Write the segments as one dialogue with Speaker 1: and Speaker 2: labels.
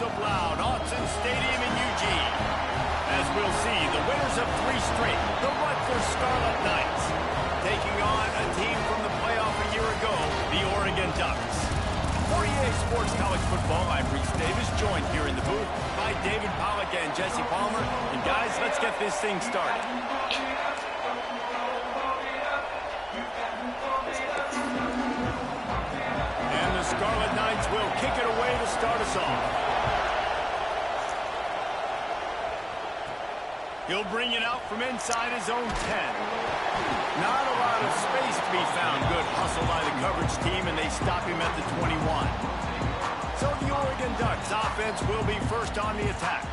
Speaker 1: of loud Autzen Stadium in Eugene. As we'll see, the winners of 3 straight, the Rutgers Scarlet Knights, taking on a team from the playoff a year ago, the Oregon Ducks. For EA Sports College Football, I'm Reese Davis, joined here in the booth by David Pollack and Jesse Palmer. And guys, let's get this thing started. And the Scarlet Knights will kick it away to start us off. He'll bring it out from inside his own 10. Not a lot of space to be found. Good hustle by the coverage team, and they stop him at the 21. So the Oregon Ducks offense will be first on the attack.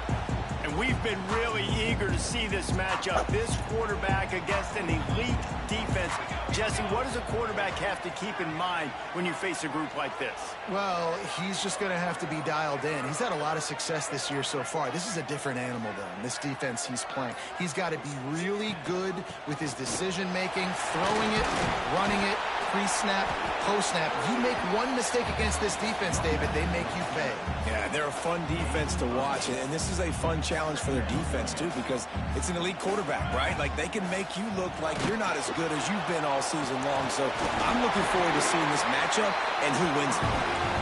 Speaker 1: And we've been really eager to see this matchup. This quarterback against an elite defense. Jesse, what does a quarterback have to keep in mind when you face a group like this?
Speaker 2: Well, he's just going to have to be dialed in. He's had a lot of success this year so far. This is a different animal, though, this defense he's playing. He's got to be really good with his decision-making, throwing it, running it, pre-snap, post-snap. You make one mistake against this defense, David, they make you pay.
Speaker 3: Yeah, they're a fun defense to watch, and this is a fun challenge for their defense, too, because it's an elite quarterback, right? Like, they can make you look like you're not as good as you've been all season long, so I'm looking forward to seeing this matchup and who wins it.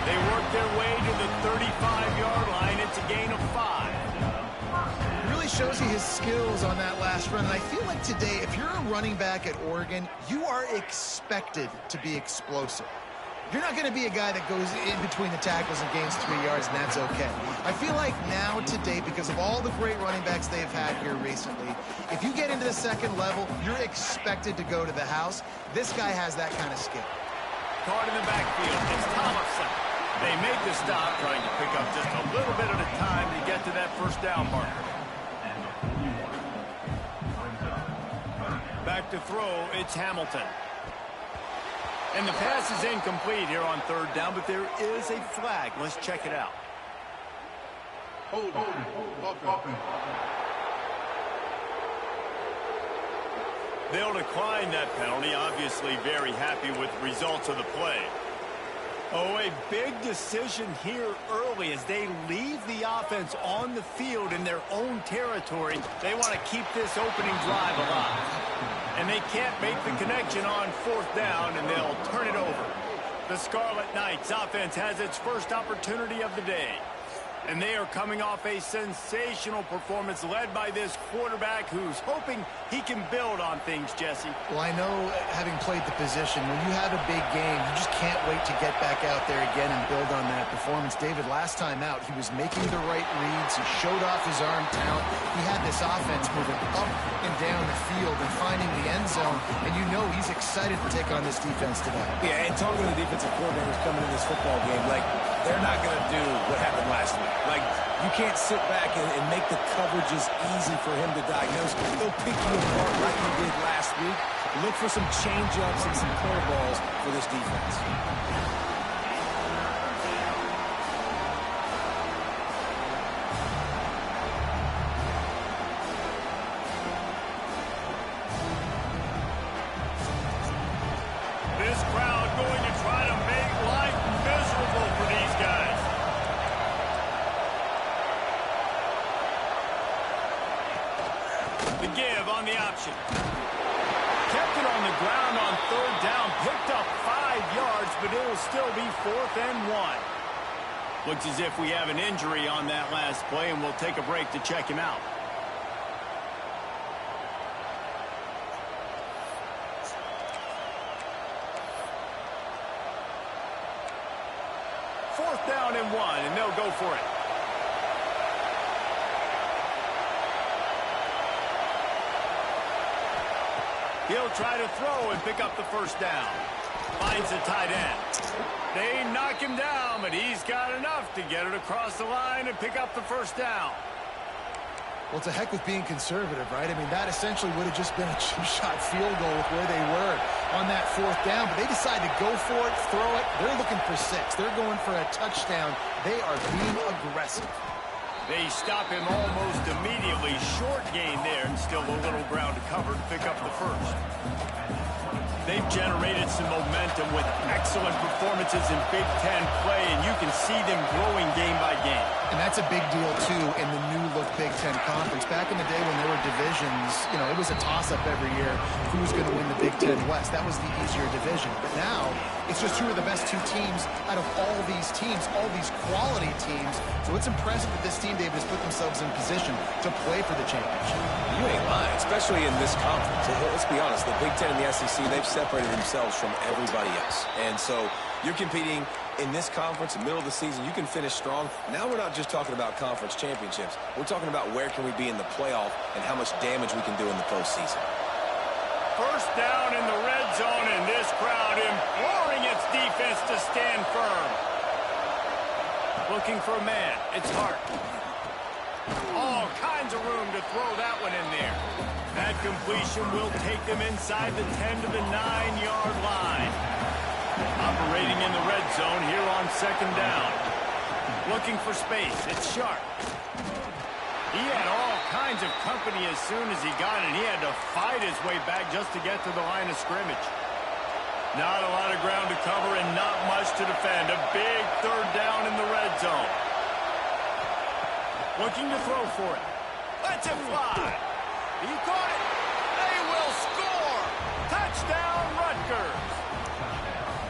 Speaker 1: They work their way to the 35-yard line. It's a gain of 5.
Speaker 2: Really shows you his skills on that last run. And I feel like today, if you're a running back at Oregon, you are expected to be explosive. You're not going to be a guy that goes in between the tackles and gains 3 yards, and that's okay. I feel like now, today, because of all the great running backs they've had here recently, if you get into the second level, you're expected to go to the house. This guy has that kind of skill.
Speaker 1: Caught in the backfield. It's Thomason. They make the stop, trying to pick up just a little bit at a time to get to that first down marker. Back to throw, it's Hamilton. And the pass is incomplete here on 3rd down, but there is a flag. Let's check it out. They'll decline that penalty, obviously very happy with the results of the play. Oh, a big decision here early as they leave the offense on the field in their own territory. They want to keep this opening drive alive. And they can't make the connection on 4th down, and they'll turn it over. The Scarlet Knights offense has its first opportunity of the day. And they are coming off a sensational performance led by this quarterback who's hoping he can build on things, Jesse.
Speaker 2: Well, I know, having played the position, when you have a big game, you just can't wait to get back out there again and build on that performance. David, last time out, he was making the right reads. He showed off his arm talent. He had this offense moving up and down the field and finding the end zone. And you know he's excited to take on this defense tonight.
Speaker 3: Yeah, and talking to the defensive coordinators coming in this football game, like, they're not going to do what happened last week. Like, you can't sit back and make the coverages easy for him to diagnose. He'll pick you apart like he did last week. Look for some change-ups and some curveballs for this defense.
Speaker 1: This crowd going to try to make life miserable for these guys. The give on the option. Kept it on the ground on 3rd down. Picked up 5 yards, but it'll still be 4th and 1. Looks as if we have an injury on that last play, and we'll take a break to check him out. Fourth down and 1, and they'll go for it. He'll try to throw and pick up the first down. Finds the tight end. They knock him down, but he's got enough to get it across the line and pick up the first down.
Speaker 2: Well, it's a heck with being conservative, right? I mean, that essentially would have just been a two-shot field goal with where they were on that 4th down. But they decide to go for it, throw it. They're looking for 6. They're going for a touchdown. They are being aggressive.
Speaker 1: They stop him almost immediately. Short gain there, and still a little ground to cover to pick up the first. They've generated some momentum with excellent performances in Big Ten play, and you can see them growing game by game.
Speaker 2: And that's a big deal, too, in the new-look Big Ten Conference. Back in the day when there were divisions, you know, it was a toss-up every year. Who's going to win the Big Ten West? That was the easier division. But now, it's just who are the best two teams out of all these teams, all these quality teams. So it's impressive that this team, David, has put themselves in position to play for the championship.
Speaker 3: You ain't lying, especially in this conference. Let's be honest, the Big Ten and the SEC, they've separated themselves from everybody else. And so you're competing in this conference, middle of the season, you can finish strong. Now we're not just talking about conference championships. We're talking about where can we be in the playoff and how much damage we can do in the postseason.
Speaker 1: First down in the red zone, and this crowd imploring its defense to stand firm. Looking for a man. It's Hart. All kinds of room to throw that one in there. That completion will take them inside the 10 to the 9-yard line. Operating in the red zone here on second down. Looking for space. It's Sharp. He had all kinds of company as soon as he got it. He had to fight his way back just to get to the line of scrimmage. Not a lot of ground to cover and not much to defend. A big third down in the red zone. Looking to throw for it. Let's it fly. He caught it. They will score. Touchdown, Rutgers.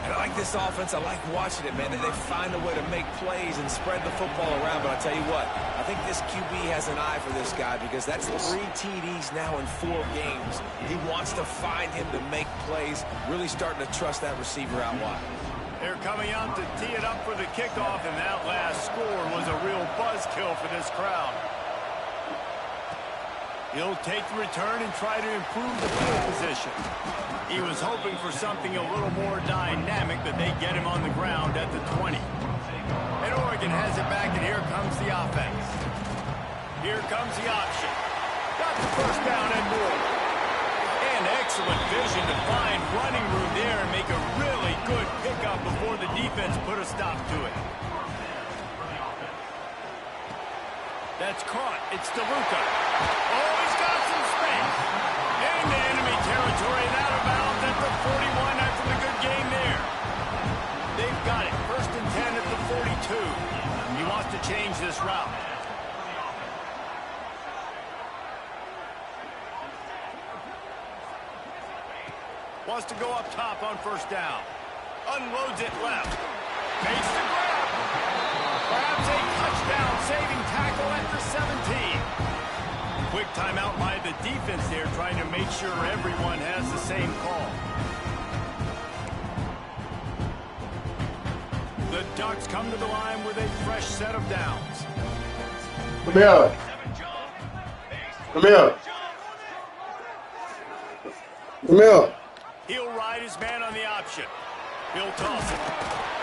Speaker 3: And I like this offense. I like watching it, man. They find a way to make plays and spread the football around. But I'll tell you what, I think this QB has an eye for this guy because that's 3 TDs now in 4 games. He wants to find him to make plays, really starting to trust that receiver out wide.
Speaker 1: They're coming out to tee it up for the kickoff, and that last score was a real buzzkill for this crowd. He'll take the return and try to improve the field position. He was hoping for something a little more dynamic, but they get him on the ground at the 20. And Oregon has it back, and here comes the offense. Here comes the option. Got the first down and more. And excellent vision to find running room there and make a really good pickup before the defense put a stop to it. That's caught. It's DeLuca. Oh, he's got some space. Into enemy territory and out of bounds at the 41 after the good game there. They've got it. First and 10 at the 42. He wants to change this route. Wants to go up top on first down. Unloads it left. Makes the grab. Grabs a touchdown, saving tackle at the 17. Quick timeout by the defense there, trying to make sure everyone has the same call. The Ducks come to the line with a fresh set of downs.
Speaker 4: Come here. Come here. Come here.
Speaker 1: He'll ride his man on the option. He'll toss it.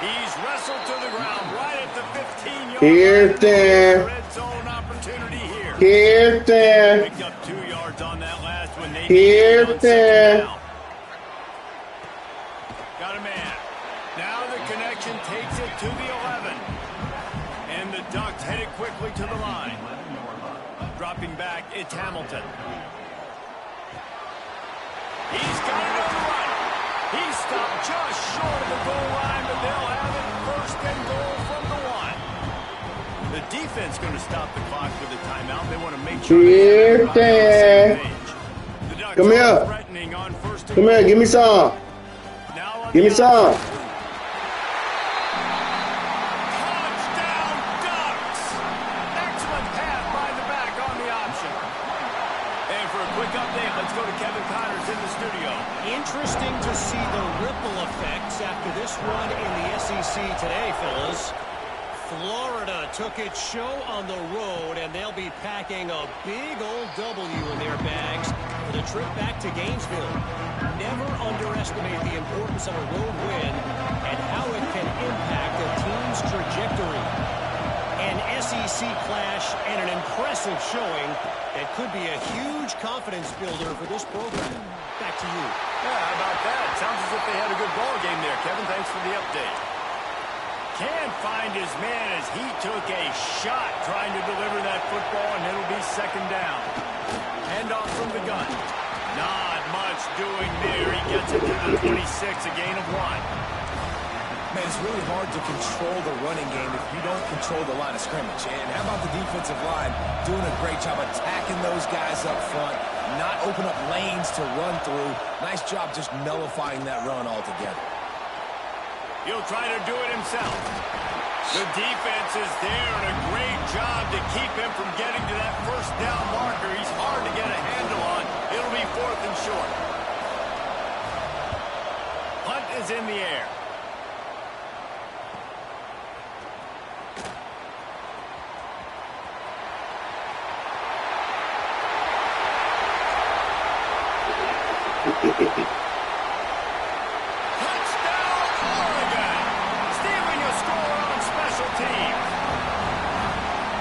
Speaker 1: He's wrestled to the ground right at the 15-yard line.
Speaker 4: Here's there.
Speaker 1: Red zone opportunity here.
Speaker 4: Here's there.
Speaker 1: Picked up 2 yards on that last one. They
Speaker 4: Here's there.
Speaker 1: Got a man. Now the connection takes it to the 11. And the Ducks headed quickly to the line. Dropping back, it's Hamilton. He's got it on the run. He stopped just short of the goal line, but they'll have it first and goal from the 1. The defense going to stop the clock with a timeout. They want to make sure they're on the same page. The Ducks
Speaker 4: Come here.
Speaker 1: threatening on first and
Speaker 4: Come here. Give me some.
Speaker 1: Now
Speaker 4: Give me some.
Speaker 1: Touchdown, Ducks! Excellent pass by the back on the option. And for a quick update, let's go to Kevin Connors in the studio.
Speaker 5: Interesting to see the ripple effects after this run in the SEC today, fellas. Florida took its show on the road, and they'll be packing a big old W in their bags for the trip back to Gainesville. Never underestimate the importance of a road win and how it can impact a team's trajectory. An SEC clash and an impressive showing that could be a huge confidence builder for this program. Back to you.
Speaker 1: Yeah, how about that? Sounds as if they had a good ball game there, Kevin. Thanks for the update. Can't find his man as he took a shot trying to deliver that football, and it'll be second down. Handoff from the gun. Not much doing there. He gets it to the a gain of 1.
Speaker 3: Man, it's really hard to control the running game if you don't control the line of scrimmage. And how about the defensive line doing a great job attacking those guys up front, not open up lanes to run through. Nice job just nullifying that run altogether.
Speaker 1: He'll try to do it himself. The defense is there, and a great job to keep him from getting to that first down marker. He's hard to get a handle on. It'll be 4th and short. Punt is in the air. Touchdown, Oregon! Stealing a score on special teams.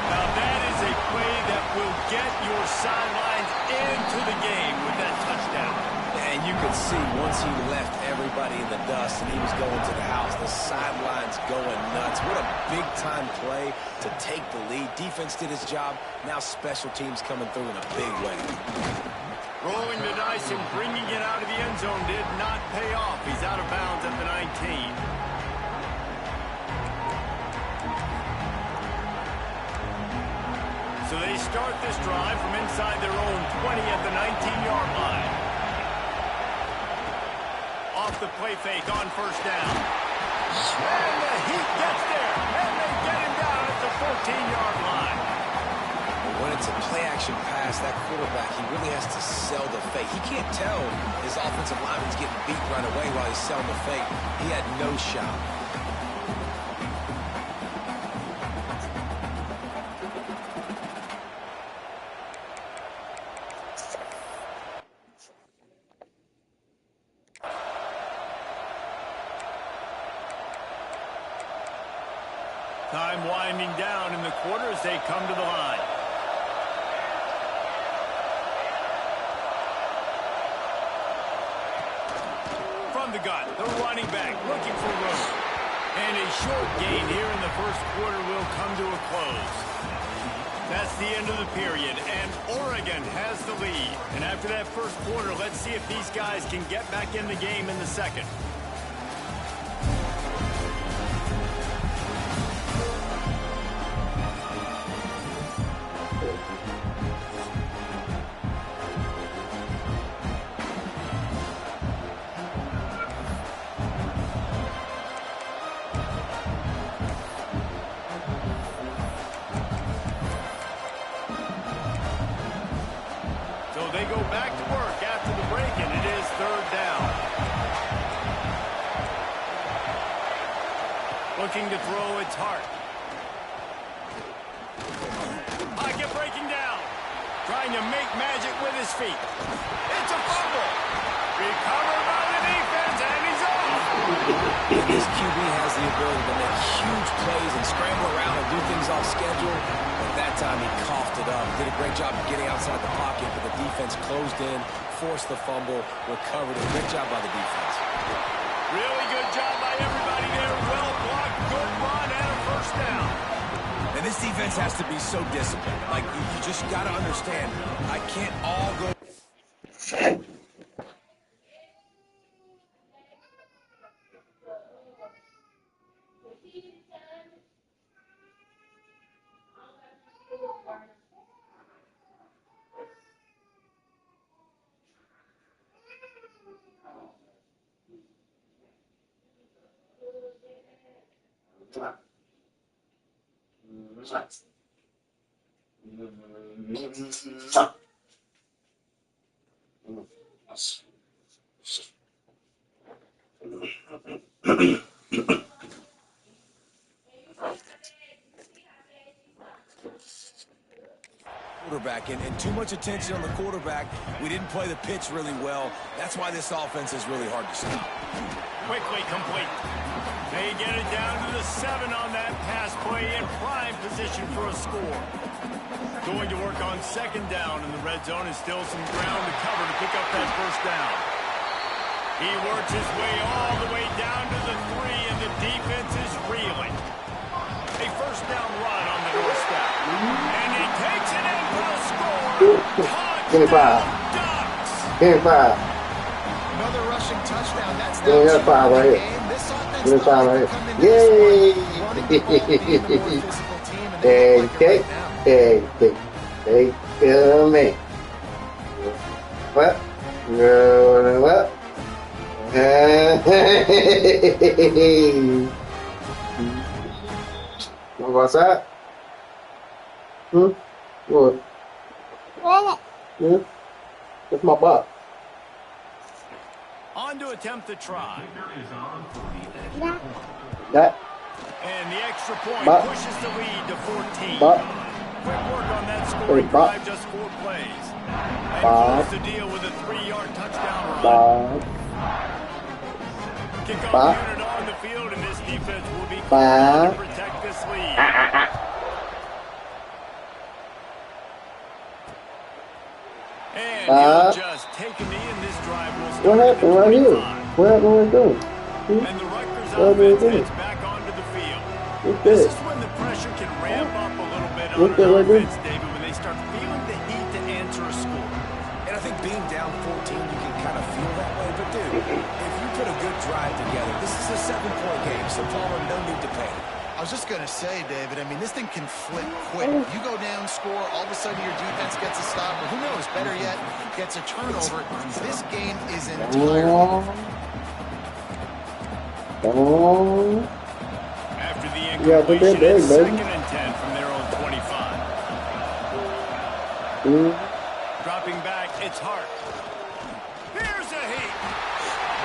Speaker 1: Now that is a play that will get your sidelines into the game with that touchdown.
Speaker 3: And you could see once he left everybody in the dust and he was going to the house, the sidelines going nuts. What a big-time play to take the lead. Defense did his job. Now special teams coming through in a big way.
Speaker 1: Rolling the dice and bringing it out of the end zone did not pay off. He's out of bounds at the 19. So they start this drive from inside their own 20 at the 19-yard line. Off the play fake on first down. And the Heat gets there. And they get him down at the 14-yard line.
Speaker 3: When it's a play-action pass, that quarterback, he really has to sell the fake. He can't tell his offensive lineman's getting beat right away while he's selling the fake. He had no shot.
Speaker 1: Time winding down in the quarter as they come to the line. From the gun, the running back looking for room. And a short gain here in the first quarter will come to a close. That's the end of the period, and Oregon has the lead. And after that first quarter, let's see if these guys can get back in the game in the second. They go back to work after the break, and it is 3rd down. Looking to throw, it's Hart. Pocket breaking down. Trying to make magic with his feet. It's a fumble. Recovered by the defense, and he's off.
Speaker 3: And this QB has the ability to make huge plays and scramble around and do things off schedule. But that time he coughed it up. Did a great job of getting outside the pocket, but the defense closed in, forced the fumble, recovered it. Great job by the defense.
Speaker 1: Really good job by everybody there. Well blocked, good run, and a first down.
Speaker 3: And this defense has to be so disciplined. Like, you just got to understand, I can't all go... Quarterback and too much attention on the quarterback. We didn't play the pitch really well. That's why this offense is really hard to stop.
Speaker 1: Quickly complete. They get it down to the 7 on that pass play in prime position for a score. Going to work on 2nd down in the red zone and still some ground to cover to pick up that first down. He works his way all the way down to the 3, and the defense is reeling. A first down run on the doorstep. And he takes it in for a score. Touchdown, Ducks.
Speaker 2: Another rush rushing touchdown. That's
Speaker 4: Yeah,
Speaker 2: now
Speaker 4: we got a
Speaker 2: 2
Speaker 4: foul,
Speaker 2: in the
Speaker 4: right?
Speaker 2: game. This offense
Speaker 4: We got a
Speaker 2: thought
Speaker 4: foul,
Speaker 2: they could
Speaker 4: right?
Speaker 2: come into this one running the ball, being the more
Speaker 4: Yay!
Speaker 2: physical team, and they look like it right now.
Speaker 4: Take me. What? No, what? What's that? What? That's my butt.
Speaker 1: On to attempt the try.
Speaker 4: That.
Speaker 1: And the extra point
Speaker 4: Butt.
Speaker 1: pushes the lead to 14.
Speaker 4: Butt.
Speaker 1: Quick work on that scoring
Speaker 4: Hey, Butt.
Speaker 1: drive, just 4 plays. And
Speaker 4: Butt.
Speaker 1: close the deal with a 3-yard touchdown run.
Speaker 4: Butt.
Speaker 1: Kickoff
Speaker 4: Butt.
Speaker 1: unit on the field, and this defense will be
Speaker 4: Butt.
Speaker 1: to protect this lead. And he'll just take a knee, and this drive will start.
Speaker 4: What happened right here?
Speaker 1: 25.
Speaker 4: What happened right there?
Speaker 1: And the Rutgers
Speaker 4: What happened right
Speaker 1: offense
Speaker 4: there?
Speaker 1: heads back onto the field.
Speaker 4: What's
Speaker 1: This
Speaker 4: that?
Speaker 1: is when the pressure can ramp up a little bit on
Speaker 4: What's that
Speaker 1: an
Speaker 4: right there?
Speaker 1: offense, David, when they start feeling the heat to answer a score.
Speaker 3: And I think being down 14, you can kind of feel that way. But, dude, if you put a good drive together, this is a 7-point game, so Palmer, no need to panic.
Speaker 2: I was just going to say, David, I mean, this thing can flip quick. You go down, score, all of a sudden your defense gets a stop, or who knows, better yet, gets a turnover. This game is entirely
Speaker 1: After the
Speaker 4: Yeah, but they're
Speaker 1: incompletion,
Speaker 4: big,
Speaker 1: it's
Speaker 4: baby.
Speaker 1: 2nd and 10 from their own 25. Dropping back, it's Hart. Here's a heat.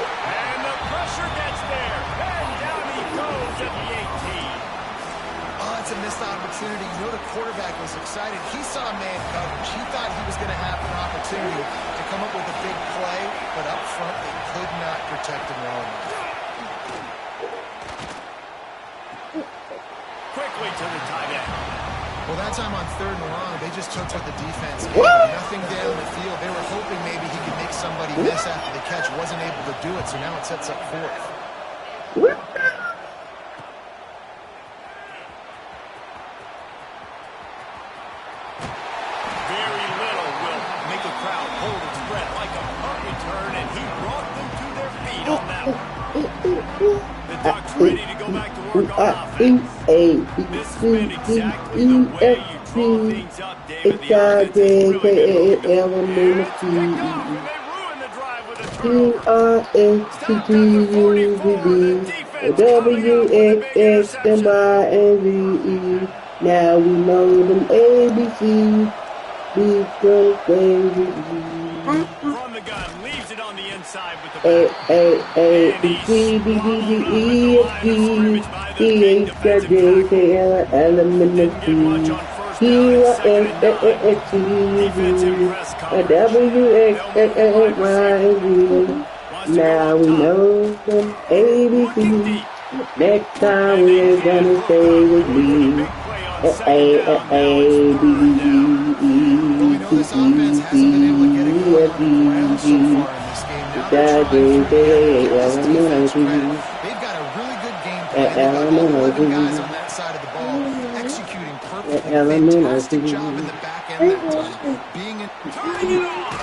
Speaker 1: And the pressure gets there. And down he goes at the 18.
Speaker 2: Oh, it's a missed opportunity. You know the quarterback was excited. He saw man coverage. He thought he was going to have an opportunity to come up with a big play, but up front they could not protect him well enough.
Speaker 1: Quickly to the tight end.
Speaker 2: Well, that time on 3rd and long, they just took what the defense gave them. Nothing down the field. They were hoping maybe he could make somebody miss after the catch. Wasn't able to do it, so now it sets up 4th.
Speaker 1: Very little will make a crowd hold its breath like a punt return, and he brought them to their feet on that one. The Ducks ready to go back to work on offense. This has been exactly the way you draw things up, David. The offense has really been moving. It's picked off, and they ruin the drive with a turnover. Stop at the 44, the defense coming up with a big interception.
Speaker 6: Now we know them ABCs because they
Speaker 1: From the gun, leaves it on the inside with the
Speaker 6: A
Speaker 1: back.
Speaker 6: A A B C D D D E F G E H I J K L L M N O P Q R S T U V W X X Y Z. Now we know them ABCs. Next time we're gonna stay with me. A B E
Speaker 2: This offense hasn't been able to get it going on the ground so far in this game. Now they're trying to this defense credit. They've got a really good game plan. They've got all 11 guys on that side of the ball executing perfectly. Fantastic job in the back end that time. Being in
Speaker 1: Turning it on.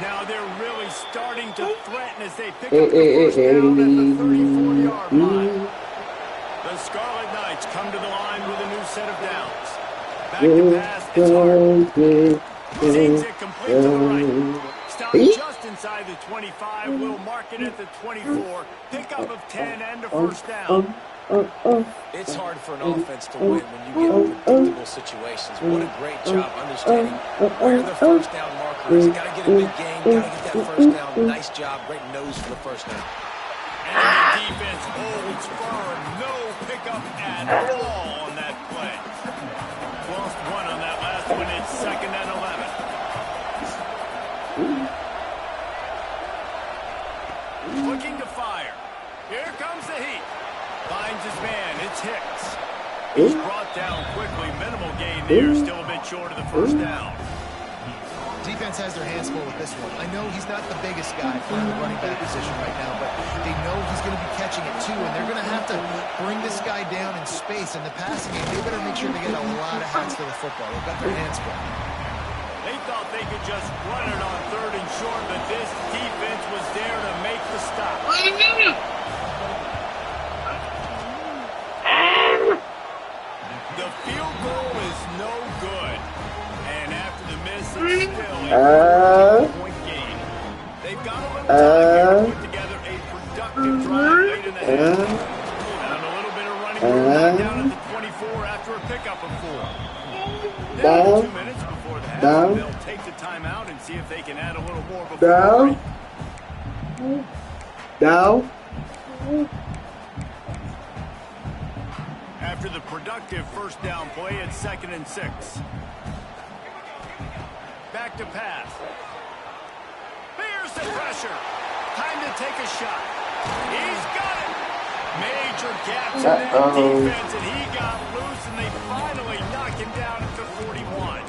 Speaker 1: Now they're really starting to threaten as they pick up the first down at the 34-yard line. The Scarlet Knights come to the line with a new set of downs. Back to pass, it's Hart. Seems it complete to the right. Stop just inside the 25. We'll mark it at the 24. Pickup of 10 and a first down.
Speaker 3: It's hard for an offense to win when you get in predictable situations. What a great job understanding where the first down marker is. Got to get a big gain, got to get that first down. Nice job, great nose for the first down.
Speaker 1: And the defense holds firm. No pickup at all on that play. Lost one on that last one. It's 2nd and 11. Looking to fire. Here comes the heat. Finds his man. It's Hicks. He's brought down quickly. Minimal gain there. Still a bit short of the first down.
Speaker 2: defense has their hands full with this one. I know he's not the biggest guy playing the running back position right now, but they know he's going to be catching it too, and they're going to have to bring this guy down in space. In the passing game, they better make sure they get a lot of hats to the football. They've got their hands full.
Speaker 1: They thought thought they could just run it on 3rd and short, but this defense was there to make the stop. The field goal is no good. And after the miss, it's still a 4-point game. They've got a little time here to put together a productive drive late in the half. And a little bit of running room down at the 24 after a pickup of 4. Now 2 minutes before the half, they'll take the timeout and see if they can add a little more before the break.
Speaker 6: Down.
Speaker 1: After the productive first down play, it's 2nd and 6. Back to pass. Here's the pressure. Time to take a shot. He's got it. Major gaps in that defense, and he got loose, and they finally knock him down at the 41.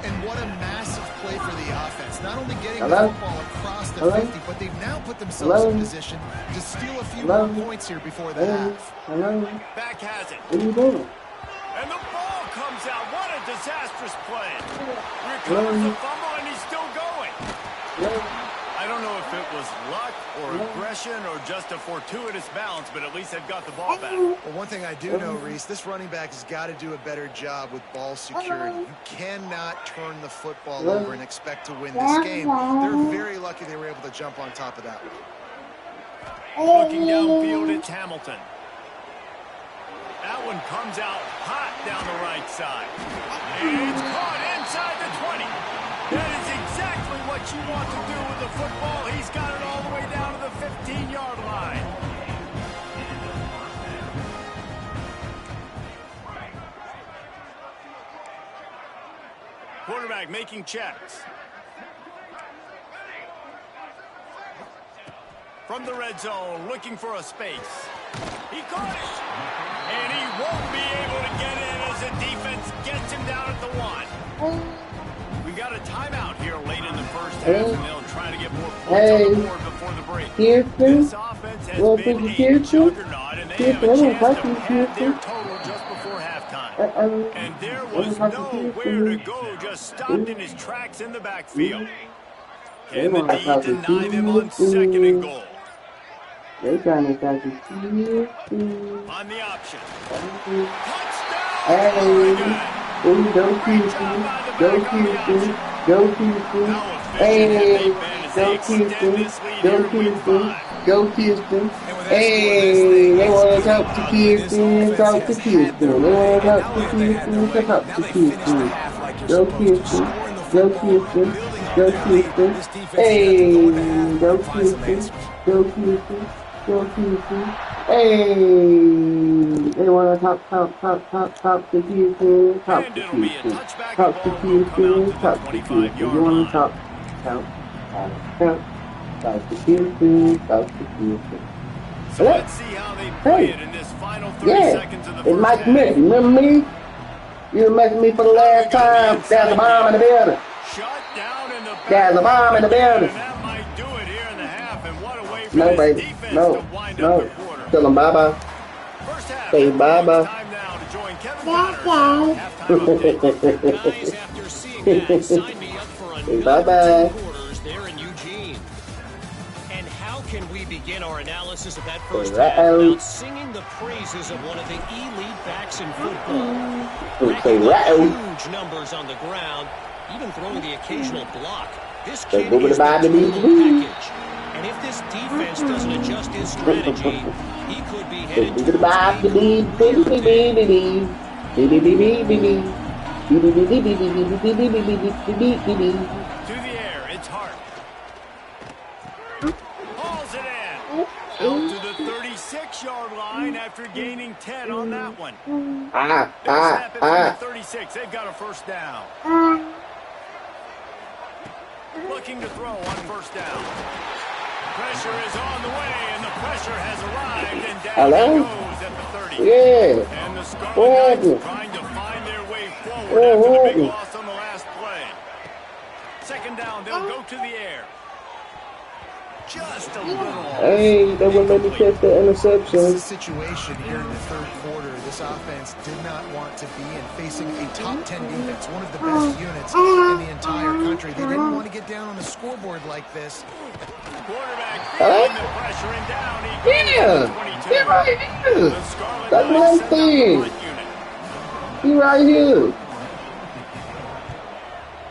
Speaker 2: And what a massive play for the offense. Not only getting the football across the 50, but they've now put themselves in position to steal a few more points here before the half.
Speaker 1: Back has it.
Speaker 6: What are you doing?
Speaker 1: And the ball comes out. What a disastrous play. Recovers the fumble, and he's still going. I don't know if it was luck or aggression or just a fortuitous bounce, but at least they've got the ball back.
Speaker 2: Well, one thing I do know, Reese, this running back has got to do a better job with ball security. You cannot turn the football over and expect to win this game. They're very lucky they were able to jump on top of that one.
Speaker 1: Looking downfield, it's Hamilton. That one comes out hot down the right side. And it's caught inside the 20. That is exactly what you want to do with the football. He's got it all the way down to the 15-yard line. Quarterback making checks. From the red zone, looking for a space. He caught it. And he won't be able to get in as the defense gets him down at the 1. We've got a timeout here late in the first half, and they'll try to get more points on the board before the break. This offense has been a juggernaut, and they have a chance to pad their total just before halftime. And there was nowhere to go, just stopped in his tracks in the backfield. Can the D deny them on 2nd and goal?
Speaker 6: They trying to catch you.
Speaker 1: On the option.
Speaker 6: Don't Houston. Go Houston. Go Houston. Hey, go Houston. Go Houston. Go Houston. Hey, they want to talk to Houston. Talk to Houston. They want to talk to Houston. Talk to Houston. Go Houston. Go Houston. Go Houston. Hey, go Houston. Go Houston. Go Houston. Hey, they want to talk to Houston. Talk to Houston. Talk to Houston. Talk to Houston. You want to talk to Houston. Talk to Houston.
Speaker 1: So let's see how they play it in this final 30 seconds of the first
Speaker 6: Mike
Speaker 1: half.
Speaker 6: Smith, remember me? You messed with me for the last time. There's a bomb in the building.
Speaker 1: Shut down in the back.
Speaker 6: There's a bomb in the building.
Speaker 1: And that might do it here in the half. And what a way for
Speaker 6: No,
Speaker 1: this
Speaker 6: baby.
Speaker 1: defense
Speaker 6: No.
Speaker 1: to wind up the quarter.
Speaker 6: Tell them bye-bye.
Speaker 1: First half.
Speaker 6: Say bye-bye.
Speaker 1: Time now to join Kevin Connors. Halftime update.
Speaker 5: Guys, after seeing that, sign me up for another
Speaker 6: Bye-bye.
Speaker 5: 2 quarters there in Eugene. And how can we begin our analysis of that first half without singing the praises of one of the elite backs in football? Racking up huge numbers on the ground, even throwing the occasional block. This kid is the total package. And if this defense doesn't adjust his strategy, he could be headed to
Speaker 1: To the air, it's Hart. Hauls it in. Out to the 36-yard line after gaining 10 on that one. They'll snap it from the 36. They've got a first down. Looking to throw on first down. Pressure is on the way, and the pressure has arrived, and down he goes at the 30.
Speaker 6: Yeah.
Speaker 1: And the Scarlet Knights trying to find their way forward after the big loss on the last play. Second down, they'll go to the air. just a little off.
Speaker 6: Hey, they wouldn't let me catch the
Speaker 2: This
Speaker 6: interception.
Speaker 2: is a situation here in the third quarter. This offense did not want to be in, facing a top 10 defense, one of the best units in the entire country. They didn't want to get down on the scoreboard like this.
Speaker 1: Quarterback feeling the pressure and down. He goes
Speaker 6: Yeah,
Speaker 1: to 22.
Speaker 6: he right here.
Speaker 1: The Scarlet
Speaker 6: That's what
Speaker 1: Knights
Speaker 6: I'm
Speaker 1: send out the
Speaker 6: saying.
Speaker 1: front unit.
Speaker 6: He right here.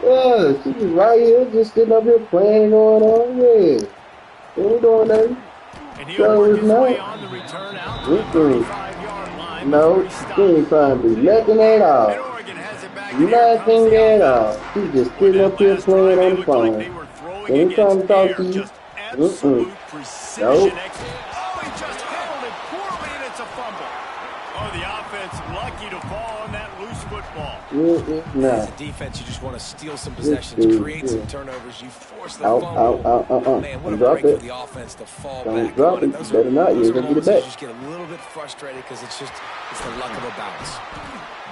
Speaker 6: Yeah, she was right here, just sitting up here playing going on. Yeah, they ain't doing nothing.
Speaker 1: And he'll
Speaker 6: So
Speaker 1: work
Speaker 6: it's
Speaker 1: his
Speaker 6: not.
Speaker 1: way on the return out to the
Speaker 6: Mm-mm.
Speaker 1: 35-yard line
Speaker 6: No,
Speaker 1: before he
Speaker 6: she
Speaker 1: stops.
Speaker 6: ain't trying to do nothing at
Speaker 1: And
Speaker 6: all.
Speaker 1: Oregon has it back, and here comes
Speaker 6: Nothing
Speaker 1: the
Speaker 6: at
Speaker 1: offense.
Speaker 6: all. She just
Speaker 1: When
Speaker 6: sitting
Speaker 1: that
Speaker 6: up here
Speaker 1: last
Speaker 6: playing
Speaker 1: drive,
Speaker 6: on
Speaker 1: it
Speaker 6: the
Speaker 1: looked like
Speaker 6: phone.
Speaker 1: they were throwing
Speaker 6: They ain't trying to
Speaker 1: against
Speaker 6: talk
Speaker 1: air.
Speaker 6: to you.
Speaker 1: Just absolute precision.
Speaker 6: Nope.
Speaker 1: Oh, he just handled it poorly, and it's a fumble. Oh, the offense lucky to fall on that loose football.
Speaker 6: Nah.
Speaker 3: As a defense, you just want to steal some
Speaker 6: This
Speaker 3: possessions,
Speaker 6: dude,
Speaker 3: create
Speaker 6: yeah.
Speaker 3: some turnovers. You force the
Speaker 6: Out,
Speaker 3: fumble.
Speaker 6: out.
Speaker 3: Man, what a
Speaker 6: Don't drop
Speaker 3: break
Speaker 6: it.
Speaker 3: for the offense to fall
Speaker 6: Don't
Speaker 3: back
Speaker 6: drop
Speaker 3: on
Speaker 6: it.
Speaker 3: it. Those
Speaker 6: Better not.
Speaker 3: those
Speaker 6: You're
Speaker 3: are
Speaker 6: gonna get it
Speaker 3: moments that you
Speaker 6: back.
Speaker 3: just get a little bit frustrated because it's the luck of the bounce.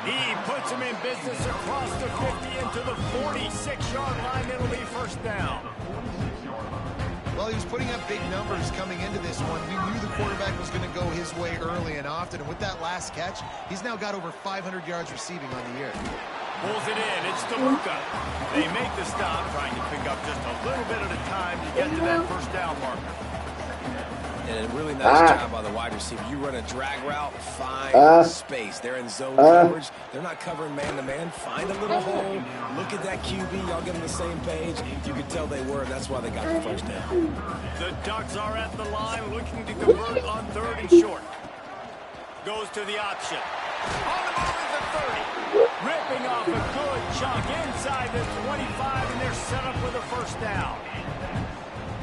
Speaker 1: He puts him in business across the 50 into the 46-yard line. It'll be first down.
Speaker 2: Well, he was putting up big numbers coming into this one. We knew the quarterback was going to go his way early and often. And with that last catch, he's now got over 500 yards receiving on the year.
Speaker 1: Pulls it in. It's DeLuca. They make the stop, trying to pick up just a little bit at a time to get to that first down marker.
Speaker 3: And a really nice job by the wide receiver. You run a drag route, find space. They're in zone coverage. They're not covering man-to-man. Find a little hole. Look at that QB. Y'all get on the same page. You could tell they were, and that's why they got the first down.
Speaker 1: The Ducks are at the line looking to convert on third and short. Goes to the option. On the move is the 30. Ripping off a good chunk inside the 25, and they're set up with a first down.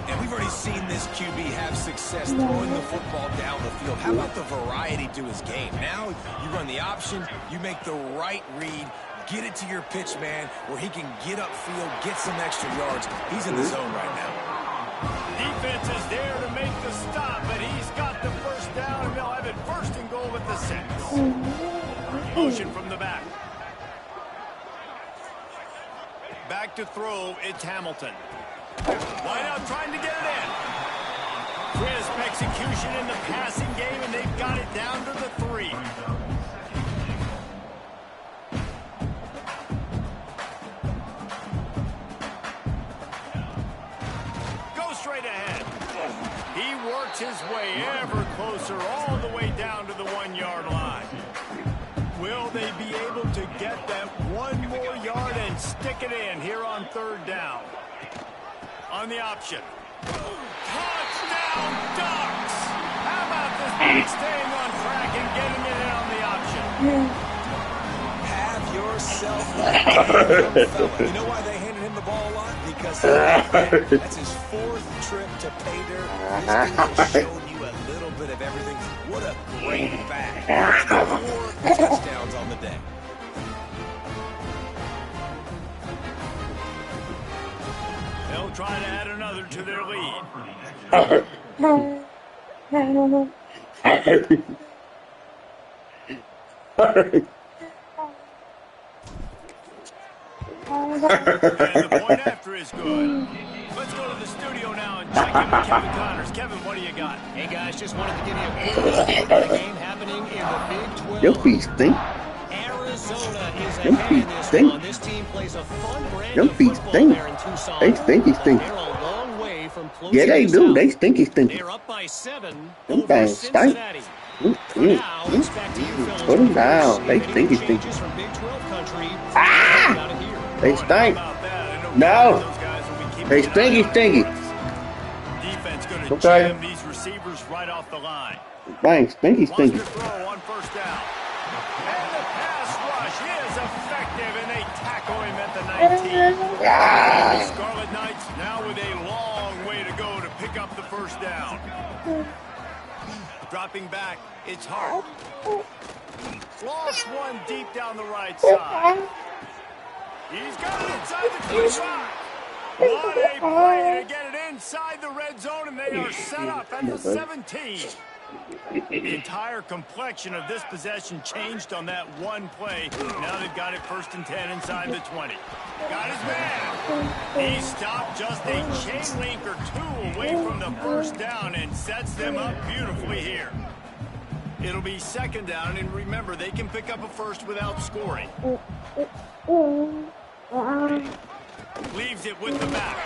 Speaker 3: And we've already seen this QB have success throwing the football down the field. How about the variety to his game? Now you run the option, you make the right read, get it to your pitch man where he can get upfield, get some extra yards. He's in the zone right now.
Speaker 1: Defense is there to make the stop, but he's got the first down, and they'll have it first and goal with the 6. Motion from the back. Back to throw, it's Hamilton. Wideout trying to get it in. Crisp execution in the passing game, and they've got it down to the 3. Go straight ahead. He works his way ever closer all the way down to the 1-yard line. Will they be able to get that one more yard and stick it in here on third down? On the option. Touchdown, Ducks! How about this thing staying on track and getting it in on the option?
Speaker 3: Have yourself a young fella. You know why they handed him the ball a lot? Because that's his 4th trip to pay dirt. This dude has shown you a little bit of everything. What a great back. 4 touchdowns on the day.
Speaker 1: They'll try to add another to their lead. And the point after is good. Let's go to the studio now and check in with Kevin Connors. Kevin, what do you got?
Speaker 5: Hey, guys, just wanted to give you a quick look at the game happening in the Big 12.
Speaker 6: Your feet stink.
Speaker 5: Arizona is
Speaker 6: Them
Speaker 5: ahead
Speaker 6: feet
Speaker 5: in this
Speaker 6: stink.
Speaker 5: one. This team plays a fun brand
Speaker 6: Them
Speaker 5: of
Speaker 6: feet
Speaker 5: football
Speaker 6: stink.
Speaker 5: there in Tucson.
Speaker 6: They stinky stink.
Speaker 5: They're a long way from closing
Speaker 6: Yeah, they
Speaker 5: this
Speaker 6: do.
Speaker 5: out.
Speaker 6: They stinky.
Speaker 5: They're up by 7
Speaker 6: Them
Speaker 5: over
Speaker 6: things stink.
Speaker 5: Cincinnati. For now, it's back to you, fellas.
Speaker 6: Put them down. They
Speaker 5: Any
Speaker 6: stinky
Speaker 5: changes
Speaker 6: stink.
Speaker 5: from Big 12 country?
Speaker 6: Ah!
Speaker 5: Out of here.
Speaker 6: They
Speaker 1: How
Speaker 6: stink.
Speaker 1: about that? I know
Speaker 6: No.
Speaker 1: those guys will be keeping
Speaker 6: They
Speaker 1: an eye
Speaker 6: stinky,
Speaker 1: on
Speaker 6: stinky.
Speaker 1: defense going to
Speaker 6: Okay.
Speaker 1: jam these receivers right off the line.
Speaker 6: Bang, stinky,
Speaker 1: Wants
Speaker 6: stinky.
Speaker 1: to throw on first down. And the pass rush is effective, and they tackle him at the 19. The Scarlet Knights now with a long way to go to pick up the first down. Dropping back, it's Hart. Lost one deep down the right side. He's got it inside the 25. What a play to get it inside the red zone, and they are set up at the 17. The entire complexion of this possession changed on that one play. Now they've got it 1st and 10 inside the 20. Got his man. He stopped just a chain link or two away from the first down and sets them up beautifully here. It'll be 2nd down, and remember, they can pick up a first without scoring. Leaves it with the back.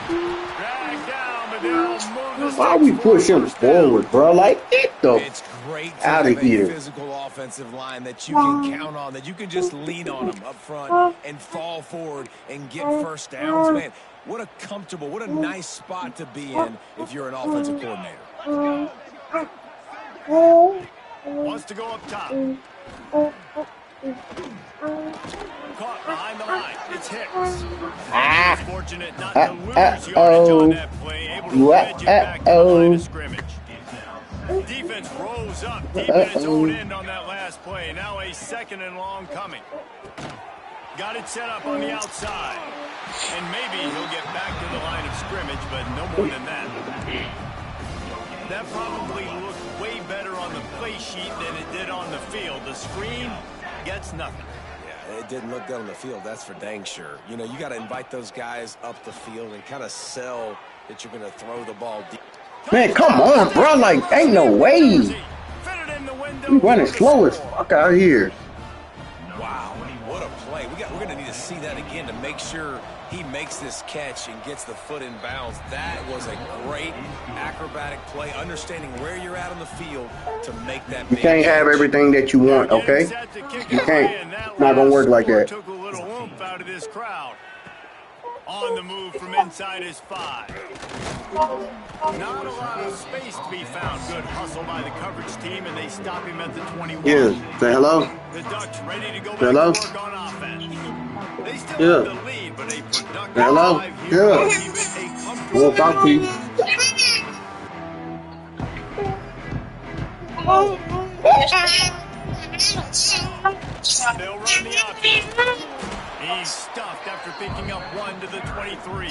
Speaker 1: Drag down, but they'll move.
Speaker 6: Why we push him forward, bro? Like, get the
Speaker 3: It's great to
Speaker 6: out
Speaker 3: have
Speaker 6: of
Speaker 3: a
Speaker 6: here.
Speaker 3: physical offensive line that you can count on, that you can just lean on them up front and fall forward and get first downs. Man, what a comfortable, what a nice spot to be in if you're an offensive coordinator.
Speaker 1: Wants to go up top. Caught behind the line. It's Hicks. He's fortunate not to lose yardage on that play. Able to edge it back to the line of scrimmage. Defense rolls up deep in its own end on that last play. Now a 2nd and long coming. Got it set up on the outside. And maybe he'll get back to the line of scrimmage, but no more than that. That probably looked way better on the play sheet than it did on the field. The screen gets nothing.
Speaker 3: Yeah, it didn't look good on the field, that's for dang sure. You know, you got to invite those guys up the field and kind of sell that you're going to throw the ball deep.
Speaker 6: Man, come on, bro. Like, ain't no way. You running slow as fuck out here.
Speaker 3: Wow, what a play. We're going to need to see that again to make sure he makes this catch and gets the foot in bounds. That was a great acrobatic play, understanding where you're at on the field to make that
Speaker 6: You can't have everything that you want, okay? You can't. It's not going to work like that.
Speaker 1: Took a little oomph out of this crowd. On the move from inside his 5. Not a lot of space to be found. Good hustle by the coverage team, and they stop him at the 21.
Speaker 6: Yeah, say hello.
Speaker 1: The Ducks ready to go back
Speaker 6: Hello?
Speaker 1: to work on offense. They still have the lead, but a productive
Speaker 6: Hello?
Speaker 1: drive here.
Speaker 6: Yeah.
Speaker 1: Even a comfortable
Speaker 6: We'll talk to you.
Speaker 1: They'll run the option. He's stuffed after picking up 1 to the 23.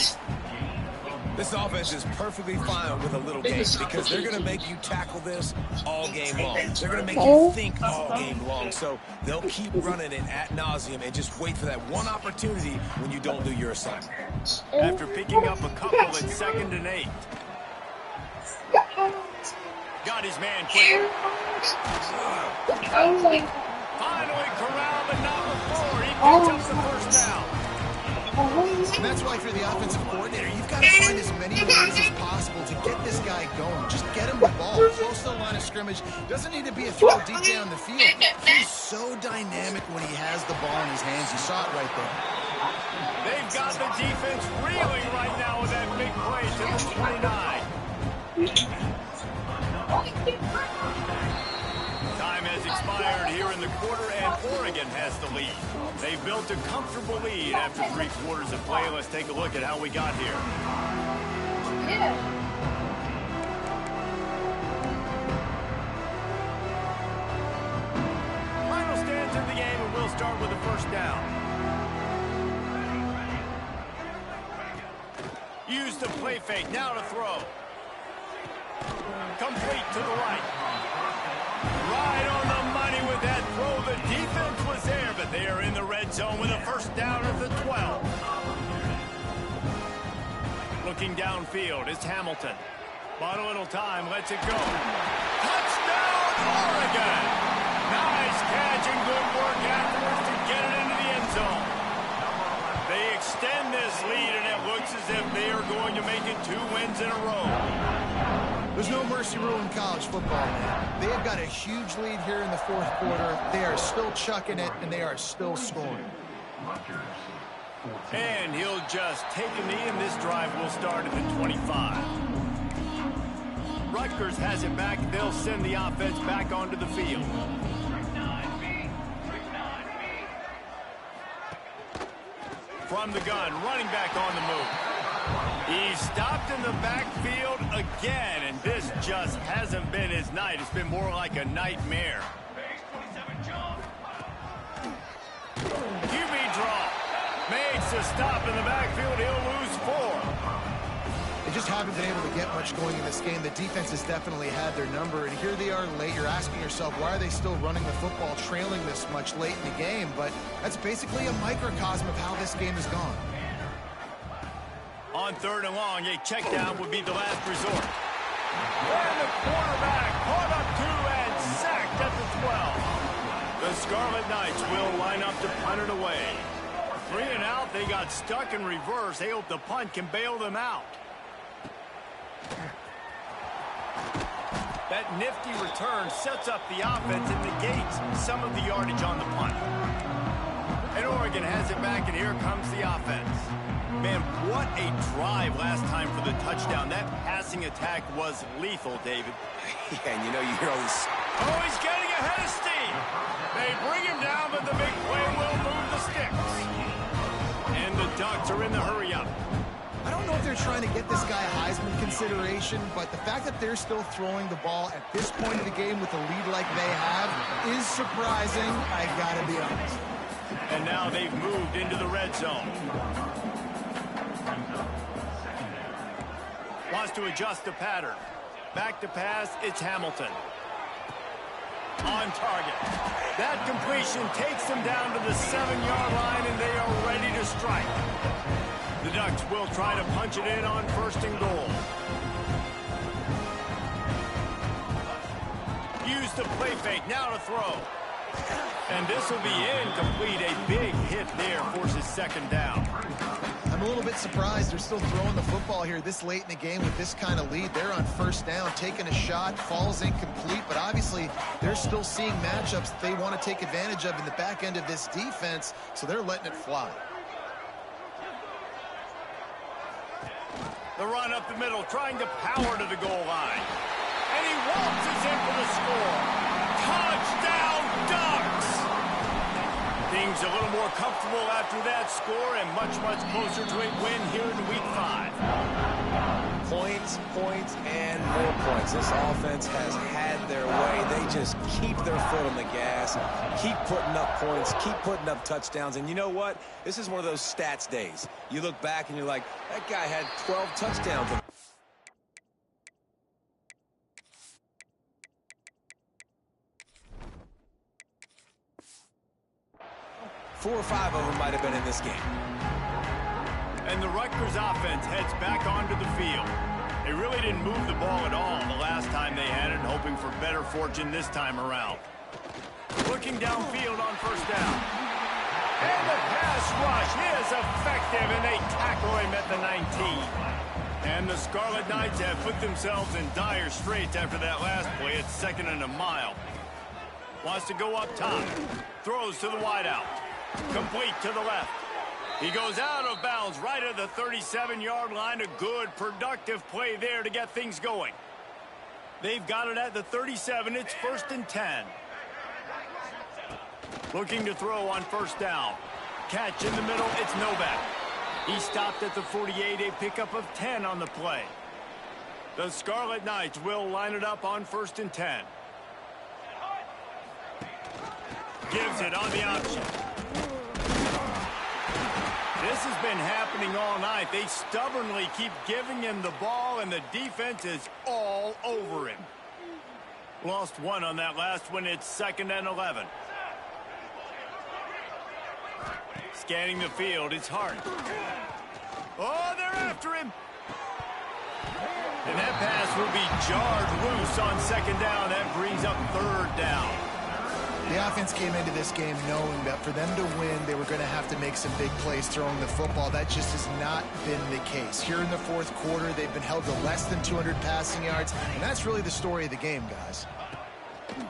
Speaker 3: This offense is perfectly fine with a little game because they're going to make you tackle this all game long. They're going to make you think all game long. So they'll keep running it ad nauseum and just wait for that one opportunity when you don't do your assignment.
Speaker 1: After picking up a couple at 2nd and 8. Got his man quick. Finally corralled, but not before. He picks up the first down.
Speaker 2: And that's why, if you're the offensive coordinator, you've got to find as many ways as possible to get this guy going. Just get him the ball close to the line of scrimmage. Doesn't need to be a throw deep down the field. He's so dynamic when he has the ball in his hands. You saw it right there.
Speaker 1: They've got the defense reeling right now with that big play to the 29. Time has expired here in the quarter, and Oregon has the lead. They've built a comfortable lead after 3 quarters of play. Let's take a look at how we got here. Final stands of the game, and we'll start with the first down. Use the play fake, now to throw. Complete to the right. Right on the money with that throw. The defense was there, but they are in the red zone with a first down at the 12. Looking downfield, it's Hamilton. Bought a little time, lets it go. Touchdown, Oregon! Nice catch and good work afterwards to get it into the end zone. They extend this lead, and it looks as if they are going to make it 2 wins in a row.
Speaker 2: There's no mercy rule in college football, man. They have got a huge lead here in the 4th quarter. They are still chucking it, and they are still scoring.
Speaker 1: And he'll just take a knee, and this drive will start at the 25. Rutgers has it back. They'll send the offense back onto the field. From the gun, running back on the move. He's stopped in the backfield again, and this just hasn't been his night. It's been more like a nightmare. QB draw. Makes a stop in the backfield. He'll lose 4.
Speaker 2: They just haven't been able to get much going in this game. The defense has definitely had their number, and here they are late. You're asking yourself, why are they still running the football, trailing this much late in the game? But that's basically a microcosm of how this game has gone.
Speaker 1: On 3rd and long, a check down would be the last resort. And the quarterback caught up to and sacked at the 12. The Scarlet Knights will line up to punt it away. 3 and out, they got stuck in reverse. They hope the punt can bail them out. That nifty return sets up the offense and negates some of the yardage on the punt. And Oregon has it back, and here comes the offense. Man, what a drive last time for the touchdown. That passing attack was lethal, David.
Speaker 3: Yeah, and you know, you hear all these...
Speaker 1: Oh, he's getting ahead of steam. They bring him down, but the big play will move the sticks. And the Ducks are in the hurry-up.
Speaker 2: I don't know if they're trying to get this guy Heisman consideration, but the fact that they're still throwing the ball at this point of the game with a lead like they have is surprising, I gotta be honest.
Speaker 1: And now they've moved into the red zone. Wants to adjust the pattern. Back to pass, it's Hamilton. On target. That completion takes them down to the 7-yard line, and they are ready to strike. The Ducks will try to punch it in on 1st and goal. Use the play fake, now to throw. And this will be incomplete. A big hit there forces 2nd down.
Speaker 2: I'm a little bit surprised they're still throwing the football here this late in the game with this kind of lead. They're on 1st down, taking a shot, falls incomplete, but obviously they're still seeing matchups that they want to take advantage of in the back end of this defense, so they're letting it fly.
Speaker 1: The run up the middle, trying to power to the goal line. And he waltzes in for the score. Touchdown, Ducks! Things a little more comfortable after that score and much, much closer to a win here in Week 5.
Speaker 3: Points, points, and more points. This offense has had their way. They just keep their foot on the gas, keep putting up points, keep putting up touchdowns. And you know what? This is one of those stats days. You look back and you're like, that guy had 12 touchdowns. 4 or 5 of them might have been in this game.
Speaker 1: And the Rutgers offense heads back onto the field. They really didn't move the ball at all the last time they had it, hoping for better fortune this time around. Looking downfield on 1st down. And the pass rush is effective, and they tackle him at the 19. And the Scarlet Knights have put themselves in dire straits after that last play. It's 2nd and a mile. Wants to go up top. Throws to the wideout. Complete to the left. He goes out of bounds right at the 37-yard line. A good, productive play there to get things going. They've got it at the 37. It's 1st and 10. Looking to throw on 1st down. Catch in the middle. It's Novak. He stopped at the 48. A pickup of 10 on the play. The Scarlet Knights will line it up on 1st and 10. Gives it on the option. This has been happening all night. They stubbornly keep giving him the ball, and the defense is all over him. Lost 1 on that last one. It's 2nd and 11. Scanning the field, it's Hart. Oh, they're after him. And that pass will be jarred loose on 2nd down. That brings up 3rd down.
Speaker 2: The offense came into this game knowing that for them to win, they were going to have to make some big plays throwing the football. That just has not been the case. Here in the 4th quarter, they've been held to less than 200 passing yards, and that's really the story of the game, guys.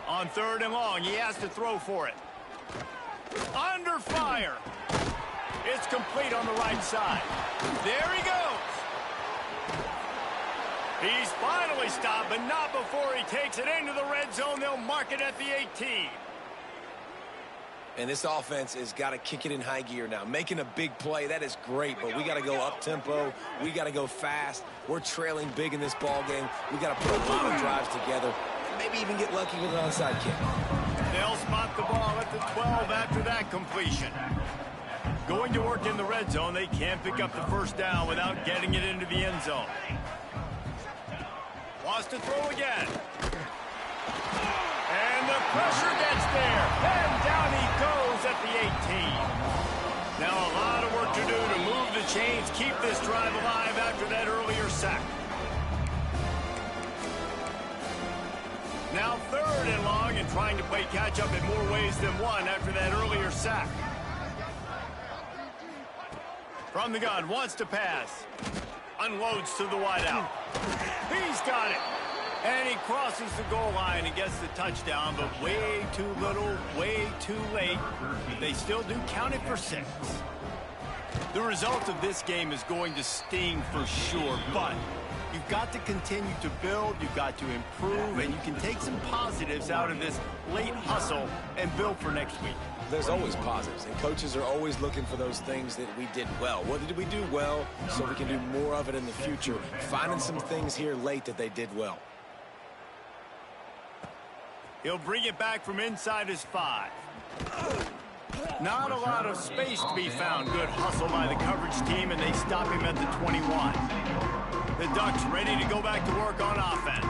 Speaker 1: On 3rd and long, he has to throw for it. Under fire. It's complete on the right side. There he goes. He's finally stopped, but not before he takes it into the red zone. They'll mark it at the 18.
Speaker 3: And this offense has got to kick it in high gear now. Making a big play, that is great, but we got to go up-tempo. We got to go fast. We're trailing big in this ball game. We got to put a lot of drives together, and maybe even get lucky with an onside kick.
Speaker 1: They'll spot the ball at the 12 after that completion. Going to work in the red zone, they can't pick up the 1st down without getting it into the end zone. Wants to throw again. And the pressure gets there. And down he goes at the 18. Now a lot of work to do to move the chains, keep this drive alive after that earlier sack. Now 3rd and long and trying to play catch-up in more ways than one after that earlier sack. From the gun, wants to pass. Unloads to the wideout. He's got it. And he crosses the goal line and gets the touchdown, but way too little, way too late. They still do count it for 6. The result of this game is going to sting for sure, but you've got to continue to build, you've got to improve, and you can take some positives out of this late hustle and build for next week.
Speaker 3: There's always positives, and coaches are always looking for those things that we did well. What did we do well so we can do more of it in the future? Finding some things here late that they did well.
Speaker 1: He'll bring it back from inside his 5. Not a lot of space to be found. Good hustle by the coverage team, and they stop him at the 21. The Ducks ready to go back to work on offense.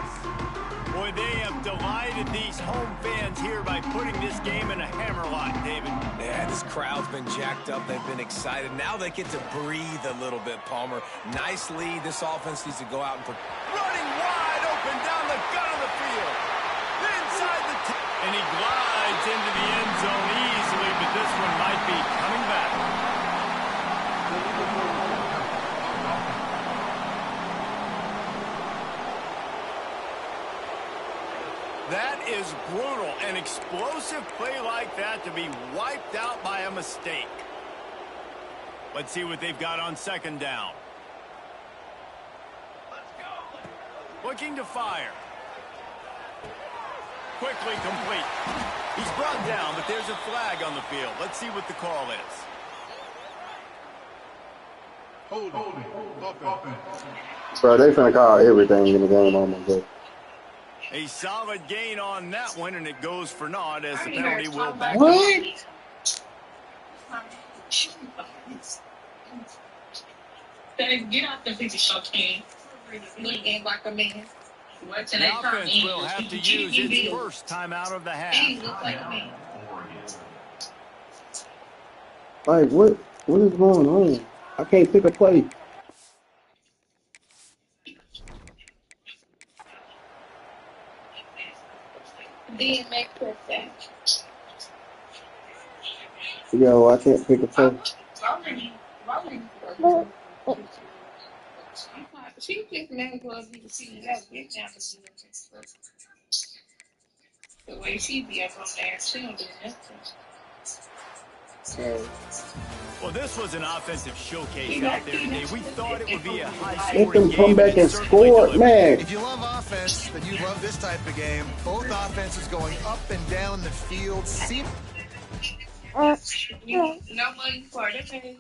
Speaker 1: Boy, they have delighted these home fans here by putting this game in a hammerlock, David.
Speaker 3: Yeah, this crowd's been jacked up. They've been excited. Now they get to breathe a little bit, Palmer. Nice lead. This offense needs to go out and put...
Speaker 1: Running wide open down the gut of the field. Inside the... And he glides into the end zone easily, but this one might be coming back. That is brutal. An explosive play like that to be wiped out by a mistake. Let's see what they've got on 2nd down. Looking to fire. Quickly complete. He's brought down, but there's a flag on the field. Let's see what the call is.
Speaker 4: Bro, they finna call everything in the game almost.
Speaker 1: A solid gain on that one, and it goes for naught as the penalty will back up.
Speaker 6: What?
Speaker 7: Get out the picture show, King. Look game like a man.
Speaker 1: The offense will have to use its first timeout of the half.
Speaker 6: Like, what is going on? I can't pick a play.
Speaker 7: Didn't make perfect.
Speaker 6: Yo, I can't pick a play.
Speaker 7: She just may well be the CEO. Get down to see the way she be up on there, she don't do nothing.
Speaker 1: Well, this was an offensive showcase out there today. We thought it would be a
Speaker 6: Let
Speaker 1: high-scoring
Speaker 6: them
Speaker 1: game.
Speaker 6: come back and score, man.
Speaker 2: If you love offense, then you love this type of game. Both offenses going up and down the field.
Speaker 7: No money for it, okay?